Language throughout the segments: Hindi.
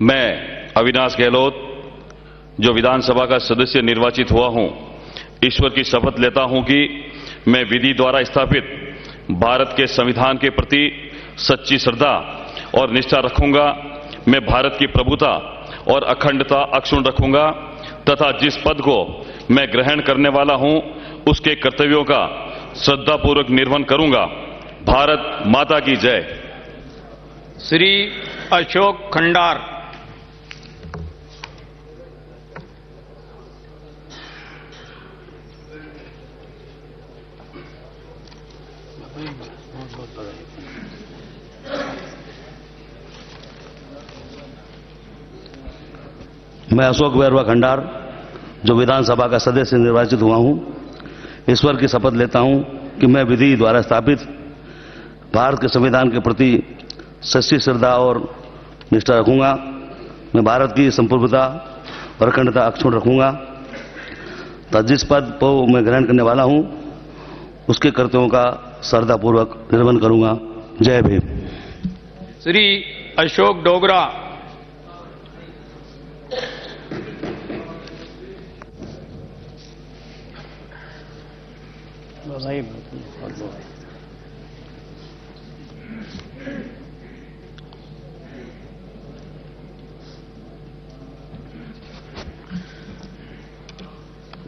मैं अविनाश गहलोत, जो विधानसभा का सदस्य निर्वाचित हुआ हूं, ईश्वर की शपथ लेता हूं कि मैं विधि द्वारा स्थापित भारत के संविधान के प्रति सच्ची श्रद्धा और निष्ठा रखूंगा। मैं भारत की प्रभुता और अखंडता अक्षुण्ण रखूंगा तथा जिस पद को मैं ग्रहण करने वाला हूं, उसके कर्तव्यों का श्रद्धापूर्वक निर्वहन करूंगा। भारत माता की जय। श्री अशोक खंडार। मैं अशोक बैरवा खंडार, जो विधानसभा का सदस्य निर्वाचित हुआ हूं, ईश्वर की शपथ लेता हूं कि मैं विधि द्वारा स्थापित भारत के संविधान के प्रति सच्ची श्रद्धा और निष्ठा रखूंगा। मैं भारत की संप्रभुता और अखंडता अक्षुण्ण रखूंगा तथा जिस पद को मैं ग्रहण करने वाला हूं, उसके कर्तव्यों का श्रद्धापूर्वक निर्वहन करूंगा। जय भीम। श्री अशोक डोगरा।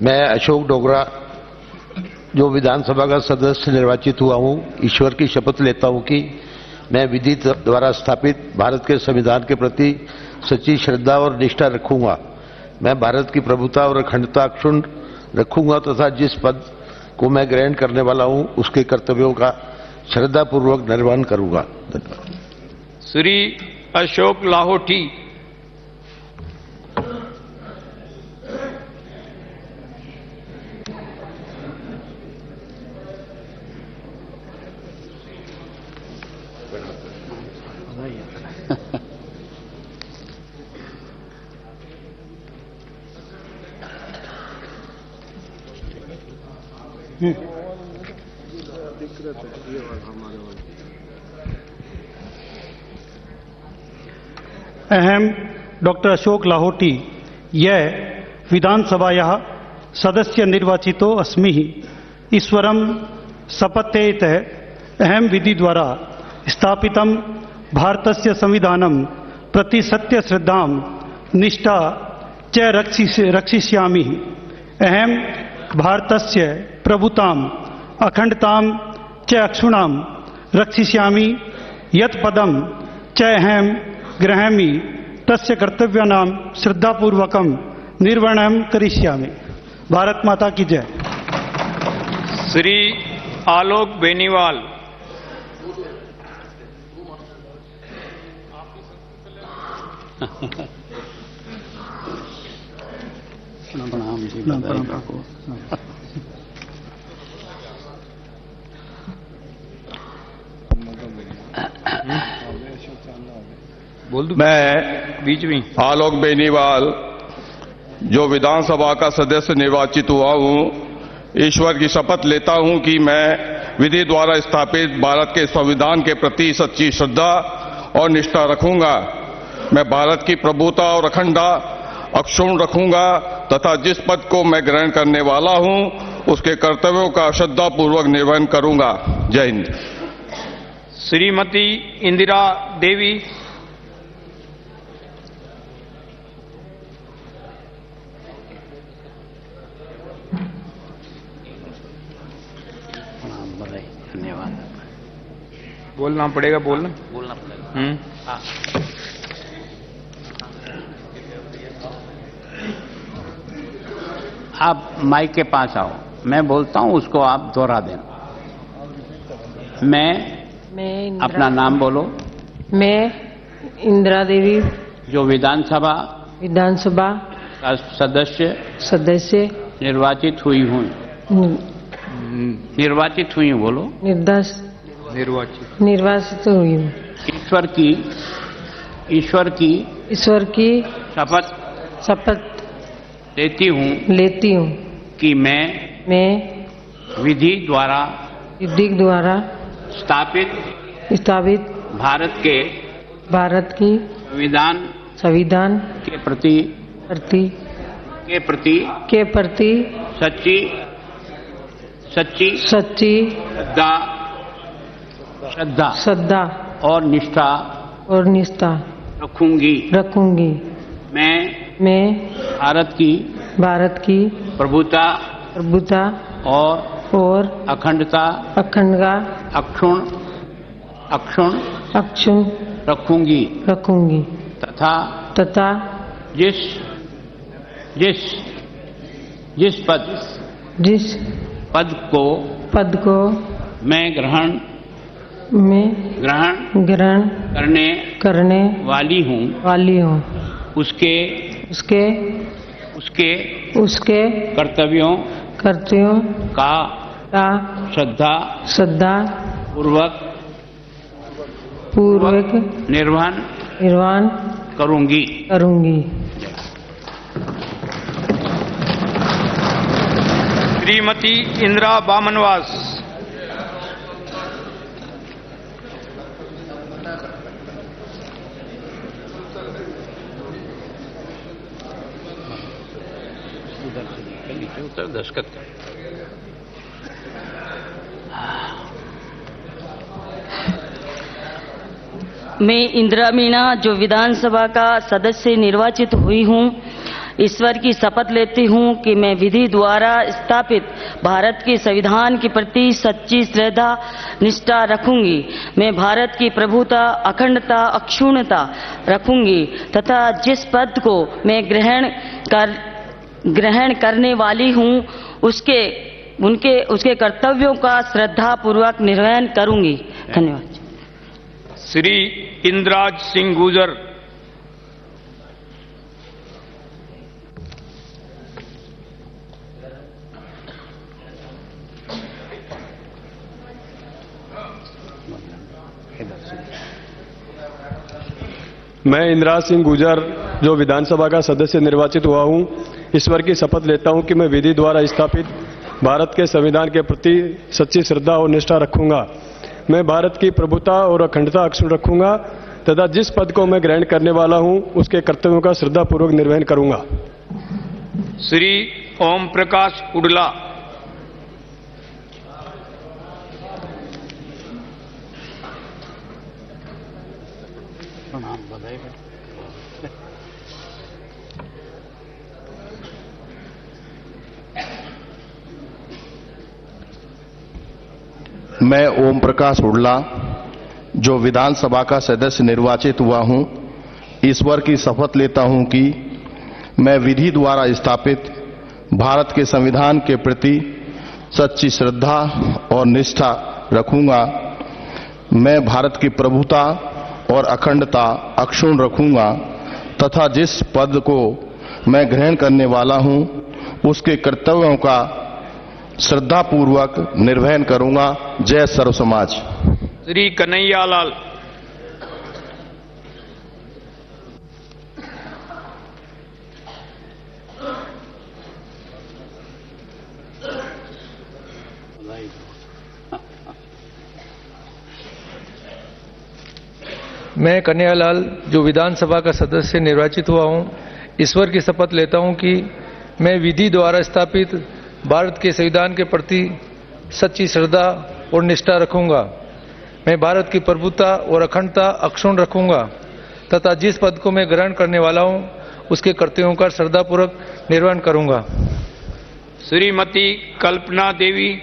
मैं अशोक डोगरा, जो विधानसभा का सदस्य निर्वाचित हुआ हूं, ईश्वर की शपथ लेता हूं कि मैं विधि द्वारा स्थापित भारत के संविधान के प्रति सच्ची श्रद्धा और निष्ठा रखूंगा। मैं भारत की प्रभुता और अखंडता अक्षुण्ण रखूंगा तथा जिस पद को मैं ग्रहण करने वाला हूं, उसके कर्तव्यों का श्रद्धापूर्वक निर्वहन करूंगा। धन्यवाद। श्री अशोक लाहोटी। अहम डॉक्टर अशोक लाहोटी, यह विधानसभायाः सदस्य निर्वाचितो अस्मि। ईश्वरं शपथेत अहम विधि द्वारा स्थापितं भारतस्य संविधानं प्रति सत्य श्रद्धां निष्ठा च रक्षिष्यामि। अहम भारतस्य प्रभुताम् अखंडतां च अक्षुण्णां रक्षिष्यामि। यत् पदं च अहं गृह्णामि तस्य कर्तव्यानां श्रद्धापूर्वकं निर्वहणं करिष्यामि। भारत माता की जय। श्री आलोक बेनीवाल। मैं बीच में आलोक बेनीवाल, जो विधानसभा का सदस्य निर्वाचित हुआ हूं, ईश्वर की शपथ लेता हूं कि मैं विधि द्वारा स्थापित भारत के संविधान के प्रति सच्ची श्रद्धा और निष्ठा रखूंगा। मैं भारत की प्रभुता और अखंडता अक्षुण्ण रखूंगा तथा जिस पद को मैं ग्रहण करने वाला हूं, उसके कर्तव्यों का श्रद्धापूर्वक निर्वहन करूंगा। जय हिंद। श्रीमती इंदिरा देवी। धन्यवाद। बोलना पड़ेगा। बोलना पड़ेगा। आप माइक के पास आओ, मैं बोलता हूं, उसको आप दोहरा देना। मैं अपना नाम बोलो। मैं इंदिरा देवी, जो विधानसभा का सदस्य निर्वाचित हुई हूँ। निर्वाचित हुई हूँ, बोलो। निर्वाचित हुई हूँ। ईश्वर की शपथ लेती हूँ कि मैं विधि द्वारा स्थापित भारत की संविधान संविधान के प्रति सच्ची श्रद्धा और निष्ठा रखूंगी। मैं भारत की प्रभुता और अखंडता अक्षुण रखूंगी तथा जिस पद को मैं ग्रहण करने वाली हूँ उसके कर्तव्यों का श्रद्धा पूर्वक निर्वहन करूंगी। श्रीमती इंदिरा बामनवास। मैं इंदिरा मीणा जो विधानसभा का सदस्य निर्वाचित हुई हूँ, ईश्वर की शपथ लेती हूँ कि मैं विधि द्वारा स्थापित भारत के संविधान के प्रति सच्ची श्रद्धा निष्ठा रखूंगी। मैं भारत की प्रभुता अखंडता अक्षुण्णता रखूंगी तथा जिस पद को मैं ग्रहण करने वाली हूँ उसके कर्तव्यों का श्रद्धा पूर्वक निर्वहन करूंगी। धन्यवाद। श्री इंद्राज सिंह गुजर। मैं इंदिरा सिंह गुजर जो विधानसभा का सदस्य निर्वाचित हुआ हूं, ईश्वर की शपथ लेता हूं कि मैं विधि द्वारा स्थापित भारत के संविधान के प्रति सच्ची श्रद्धा और निष्ठा रखूंगा। मैं भारत की प्रभुता और अखंडता अक्षुण्ण रखूंगा तथा जिस पद को मैं ग्रहण करने वाला हूं उसके कर्तव्यों का श्रद्धापूर्वक निर्वहन करूंगा। श्री ओम प्रकाश उडला। मैं ओम प्रकाश उडला जो विधानसभा का सदस्य निर्वाचित हुआ हूं, ईश्वर की शपथ लेता हूं कि मैं विधि द्वारा स्थापित भारत के संविधान के प्रति सच्ची श्रद्धा और निष्ठा रखूंगा। मैं भारत की प्रभुता और अखंडता अक्षुण्ण रखूंगा तथा जिस पद को मैं ग्रहण करने वाला हूं उसके कर्तव्यों का श्रद्धापूर्वक निर्वहन करूंगा। जय सर्व समाज। श्री कन्हैया लाल। मैं कन्हैयालाल जो विधानसभा का सदस्य निर्वाचित हुआ हूं, ईश्वर की शपथ लेता हूं कि मैं विधि द्वारा स्थापित भारत के संविधान के प्रति सच्ची श्रद्धा और निष्ठा रखूंगा। मैं भारत की प्रभुता और अखंडता अक्षुण्ण रखूंगा तथा जिस पद को मैं ग्रहण करने वाला हूं उसके कर्तव्यों का श्रद्धापूर्वक निर्वहन करूंगा। श्रीमती कल्पना देवी।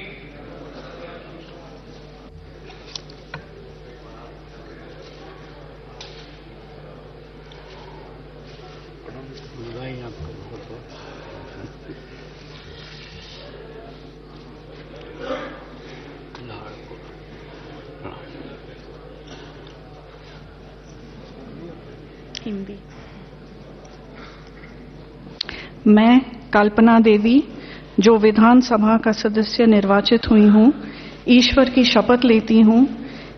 मैं कल्पना देवी जो विधानसभा का सदस्य निर्वाचित हुई हूँ, ईश्वर की शपथ लेती हूँ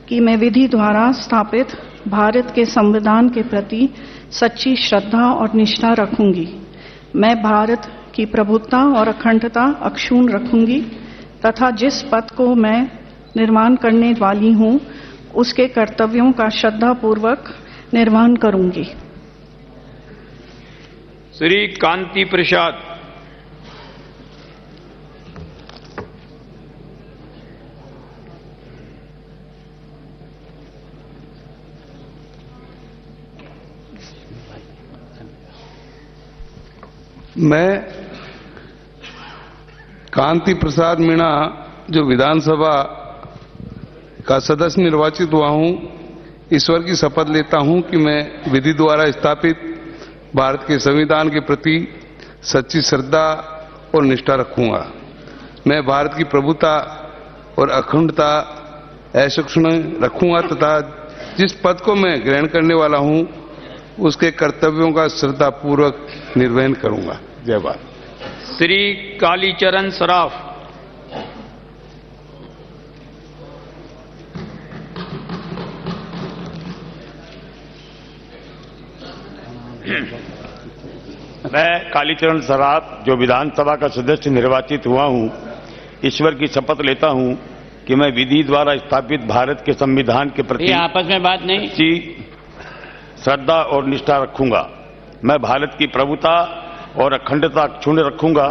कि मैं विधि द्वारा स्थापित भारत के संविधान के प्रति सच्ची श्रद्धा और निष्ठा रखूंगी। मैं भारत की प्रभुता और अखंडता अक्षुण्ण रखूंगी तथा जिस पद को मैं निर्माण करने वाली हूँ उसके कर्तव्यों का श्रद्धापूर्वक निर्वहन करूंगी। श्री कांति प्रसाद, मैं कांति प्रसाद मीणा जो विधानसभा का सदस्य निर्वाचित हुआ हूं, ईश्वर की शपथ लेता हूं कि मैं विधि द्वारा स्थापित भारत के संविधान के प्रति सच्ची श्रद्धा और निष्ठा रखूंगा। मैं भारत की प्रभुता और अखंडता अक्षुण्ण रखूंगा तथा जिस पद को मैं ग्रहण करने वाला हूं उसके कर्तव्यों का श्रद्धापूर्वक निर्वहन करूंगा। जय भारत। श्री कालीचरण सराफ, मैं कालीचरण सराफ जो विधानसभा का सदस्य निर्वाचित हुआ हूं, ईश्वर की शपथ लेता हूं कि मैं विधि द्वारा स्थापित भारत के संविधान के प्रति आपस में बात नहीं, श्रद्धा और निष्ठा रखूंगा। मैं भारत की प्रभुता और अखंडता अक्षुण्ण रखूंगा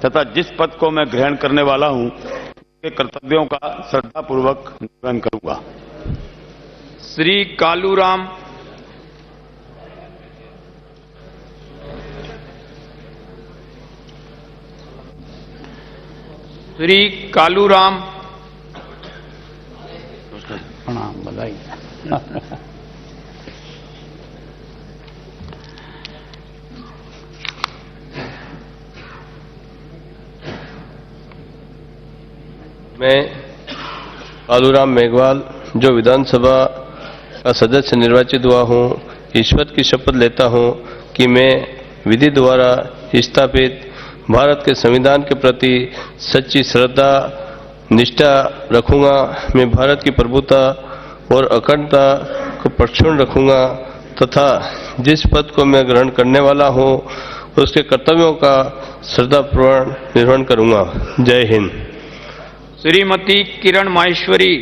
तथा जिस पद को मैं ग्रहण करने वाला हूं उसके कर्तव्यों का श्रद्धापूर्वक निर्वहन करूंगा। श्री कालूराम, श्री कालूराम, प्रणाम, बधाई। मैं कालूराम मेघवाल जो विधानसभा का सदस्य निर्वाचित हुआ हूं, ईश्वर की शपथ लेता हूं कि मैं विधि द्वारा स्थापित भारत के संविधान के प्रति सच्ची श्रद्धा निष्ठा रखूंगा। मैं भारत की प्रभुता और अखंडता को अक्षुण्ण रखूंगा तथा जिस पद को मैं ग्रहण करने वाला हूं उसके कर्तव्यों का श्रद्धापूर्वक निर्वहन करूंगा। जय हिंद। श्रीमती किरण माहेश्वरी,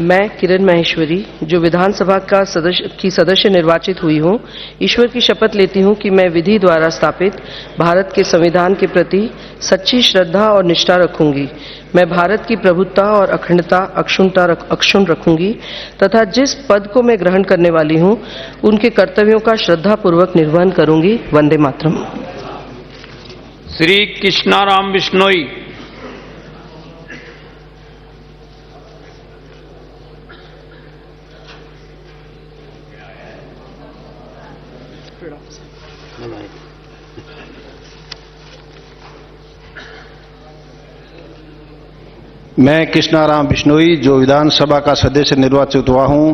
मैं किरण माहेश्वरी जो विधानसभा का सदस्य निर्वाचित हुई हूं, ईश्वर की शपथ लेती हूं कि मैं विधि द्वारा स्थापित भारत के संविधान के प्रति सच्ची श्रद्धा और निष्ठा रखूंगी। मैं भारत की प्रभुता और अखंडता अक्षुण्ण रखूंगी तथा जिस पद को मैं ग्रहण करने वाली हूं उनके कर्तव्यों का श्रद्धापूर्वक निर्वहन करूंगी। वंदे मातरम। श्री कृष्णाराम बिश्नोई, मैं कृष्णाराम बिश्नोई जो विधानसभा का सदस्य निर्वाचित हुआ हूं,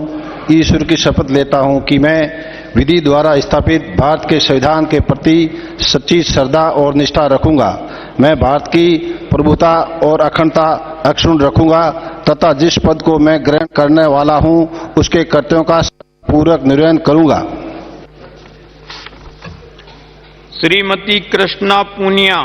ईश्वर की शपथ लेता हूं कि मैं विधि द्वारा स्थापित भारत के संविधान के प्रति सच्ची श्रद्धा और निष्ठा रखूंगा। मैं भारत की प्रभुता और अखंडता अक्षुण्ण रखूंगा तथा जिस पद को मैं ग्रहण करने वाला हूं उसके कर्तव्यों का पूर्वक निर्वहन करूंगा। श्रीमती कृष्णा पूनिया,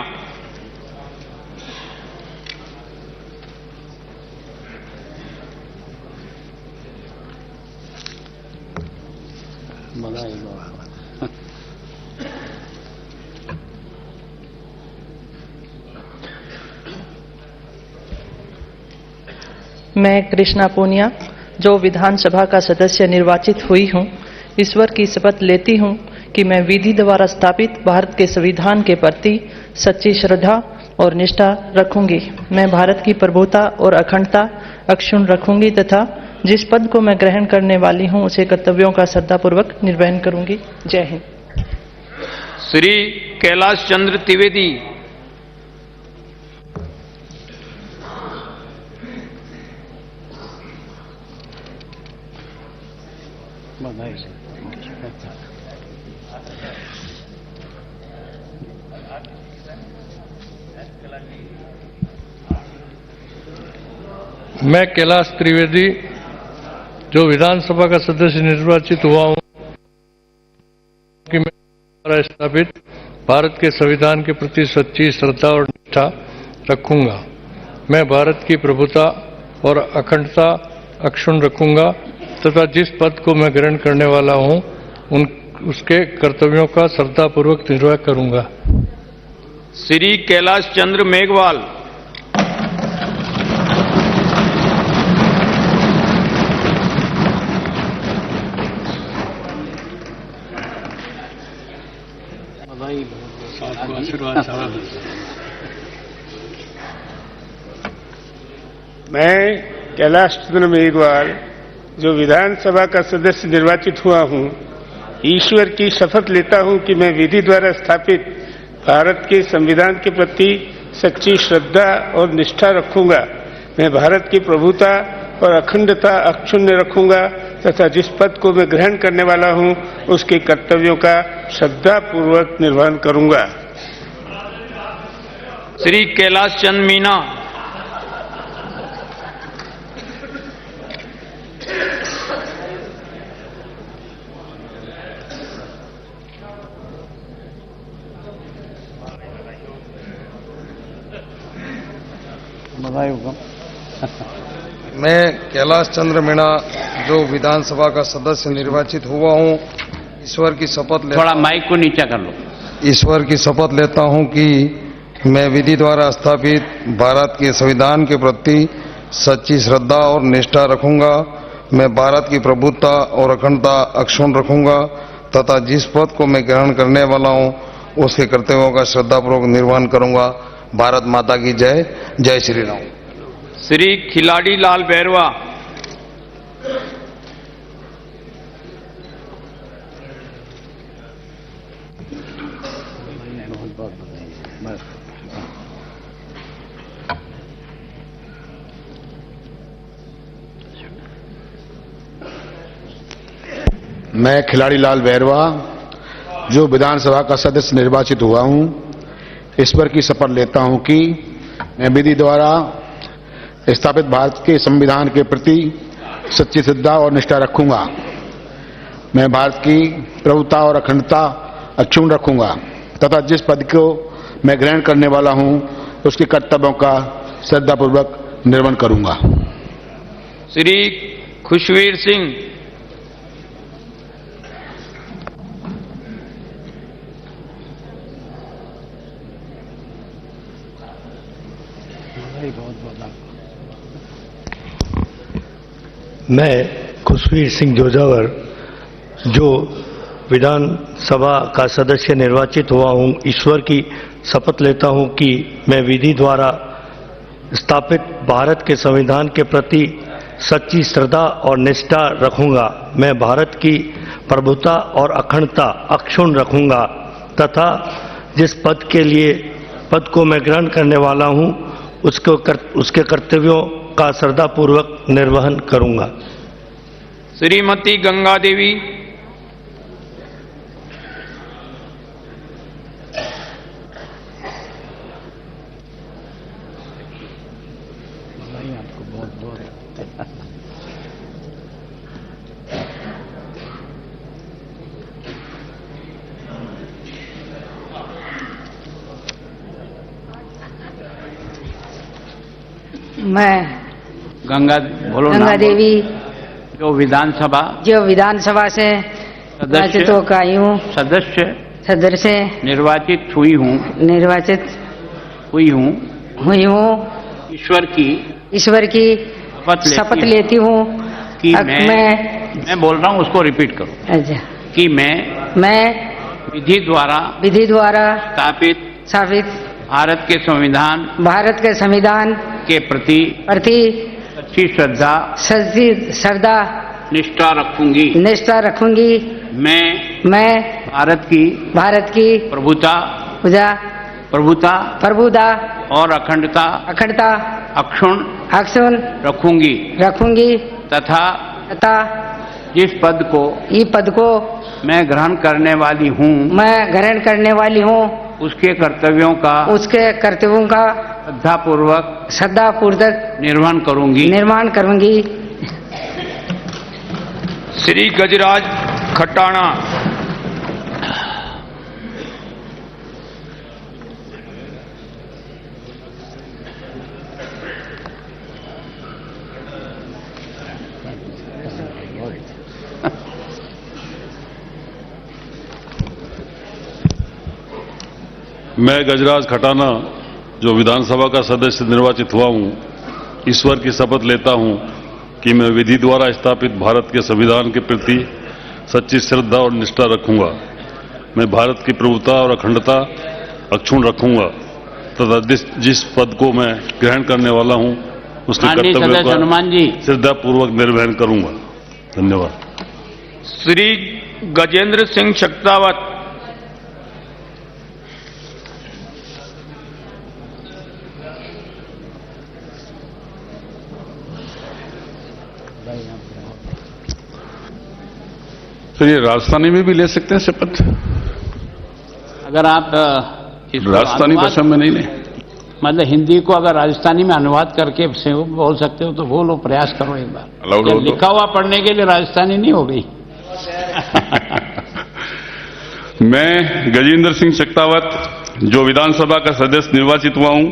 मैं कृष्णा पूनिया जो विधानसभा का सदस्य निर्वाचित हुई हूं, ईश्वर की शपथ लेती हूं कि मैं विधि द्वारा स्थापित भारत के संविधान के प्रति सच्ची श्रद्धा और निष्ठा रखूंगी। मैं भारत की प्रभुता और अखंडता अक्षुण्ण रखूंगी तथा जिस पद को मैं ग्रहण करने वाली हूं उसे कर्तव्यों का श्रद्धापूर्वक निर्वहन करूंगी। जय हिंद। श्री कैलाश चंद्र त्रिवेदी, मैं कैलाश त्रिवेदी जो विधानसभा का सदस्य निर्वाचित हुआ हूं कि मैं द्वारा स्थापित भारत के संविधान के प्रति सच्ची श्रद्धा और निष्ठा रखूंगा। मैं भारत की प्रभुता और अखंडता अक्षुण्ण रखूंगा तथा जिस पद को मैं ग्रहण करने वाला हूं उसके कर्तव्यों का श्रद्धापूर्वक निर्वाह करूंगा। श्री कैलाश चंद्र मेघवाल। मैं कैलाश चंद्र मेघवाल जो विधानसभा का सदस्य निर्वाचित हुआ हूं, ईश्वर की शपथ लेता हूं कि मैं विधि द्वारा स्थापित भारत के संविधान के प्रति सच्ची श्रद्धा और निष्ठा रखूंगा। मैं भारत की प्रभुता और अखंडता अक्षुण्ण रखूंगा तथा जिस पद को मैं ग्रहण करने वाला हूं उसके कर्तव्यों का श्रद्धापूर्वक निर्वहन करूंगा। श्री कैलाश चंद मीना। मैं कैलाश चंद्र मीणा जो विधानसभा का सदस्य निर्वाचित हुआ हूं, ईश्वर की शपथ लेता थोड़ा माइक को नीचा कर लो। ईश्वर की शपथ लेता हूं कि मैं विधि द्वारा स्थापित भारत के संविधान के प्रति सच्ची श्रद्धा और निष्ठा रखूंगा। मैं भारत की प्रभुता और अखंडता अक्षुण्ण रखूंगा तथा जिस पद को मैं ग्रहण करने वाला हूं उसके कर्तव्यों का श्रद्धापूर्वक निर्वहन करूंगा। भारत माता की जय। जय श्री राम। श्री खिलाड़ी लाल बैरवा। मैं खिलाड़ी लाल बैरवा जो विधानसभा का सदस्य निर्वाचित हुआ हूं, ईश्वर की शपथ लेता हूं कि मैं विधि द्वारा स्थापित भारत के संविधान के प्रति सच्ची श्रद्धा और निष्ठा रखूंगा। मैं भारत की प्रभुता और अखंडता अक्षुण्ण रखूंगा तथा जिस पद को मैं ग्रहण करने वाला हूं उसके कर्तव्यों का श्रद्धापूर्वक निर्वहन करूंगा। श्री खुशवीर सिंह। मैं खुशवीर सिंह जोजावर जो विधानसभा का सदस्य निर्वाचित हुआ हूं, ईश्वर की शपथ लेता हूं कि मैं विधि द्वारा स्थापित भारत के संविधान के प्रति सच्ची श्रद्धा और निष्ठा रखूंगा। मैं भारत की प्रभुता और अखंडता अक्षुण्ण रखूंगा तथा जिस पद को मैं ग्रहण करने वाला हूं उसके कर्तव्यों का श्रद्धापूर्वक निर्वहन करूंगा। श्रीमती गंगा देवी। मैं गंगा देवी जो विधानसभा से निर्वाचित होकर आई हूँ, सदस्य निर्वाचित हुई हूँ। ईश्वर की शपथ लेती हूँ कि मैं बोल रहा हूँ, उसको रिपीट करो। अच्छा। कि मैं विधि द्वारा स्थापित भारत के संविधान के प्रति सच्ची श्रद्धा निष्ठा रखूंगी। मैं भारत की प्रभुता और अखंडता अक्षुण्ण रखूंगी तथा जिस पद को मैं ग्रहण करने वाली हूँ उसके कर्तव्यों का श्रद्धापूर्वक निर्वहन करूंगी। श्री गजराज खटाणा। मैं गजराज खटाना जो विधानसभा का सदस्य निर्वाचित हुआ हूं, ईश्वर की शपथ लेता हूं कि मैं विधि द्वारा स्थापित भारत के संविधान के प्रति सच्ची श्रद्धा और निष्ठा रखूंगा। मैं भारत की प्रभुता और अखंडता अक्षुण्ण रखूंगा तथा जिस पद को मैं ग्रहण करने वाला हूं उसके कर्तव्यों का श्रद्धापूर्वक निर्वहन करूंगा। धन्यवाद। श्री गजेंद्र सिंह शक्तावत। तो ये राजस्थानी में भी ले सकते हैं शपथ? अगर आप इसको राजस्थानी भाषा में नहीं ले, मतलब हिंदी को अगर राजस्थानी में अनुवाद करके से बोल सकते हो तो बोलो, प्रयास करो एक बार। लिखा हुआ पढ़ने के लिए राजस्थानी नहीं हो गई। मैं गजेंद्र सिंह शक्तावत जो विधानसभा का सदस्य निर्वाचित हुआ हूं,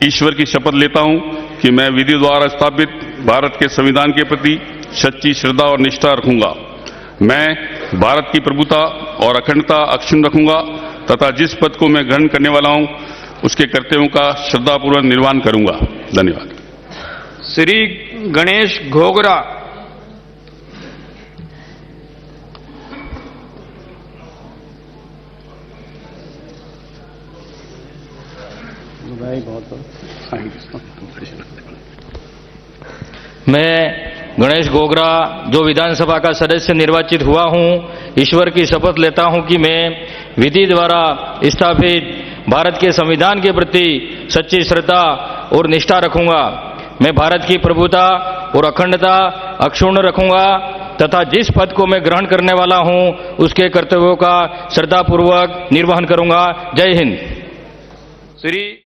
ईश्वर की शपथ लेता हूं कि मैं विधि द्वारा स्थापित भारत के संविधान के प्रति सच्ची श्रद्धा और निष्ठा रखूंगा। मैं भारत की प्रभुता और अखंडता अक्षुण्ण रखूंगा तथा जिस पद को मैं ग्रहण करने वाला हूं उसके कर्तव्यों का श्रद्धापूर्वक निर्वहन करूंगा। धन्यवाद। श्री गणेश घोगरा। मैं गणेश घोगरा जो विधानसभा का सदस्य निर्वाचित हुआ हूं, ईश्वर की शपथ लेता हूं कि मैं विधि द्वारा स्थापित भारत के संविधान के प्रति सच्ची श्रद्धा और निष्ठा रखूंगा। मैं भारत की प्रभुता और अखंडता अक्षुण्ण रखूंगा तथा जिस पद को मैं ग्रहण करने वाला हूं उसके कर्तव्यों का श्रद्धापूर्वक निर्वहन करूंगा। जय हिंद। श्री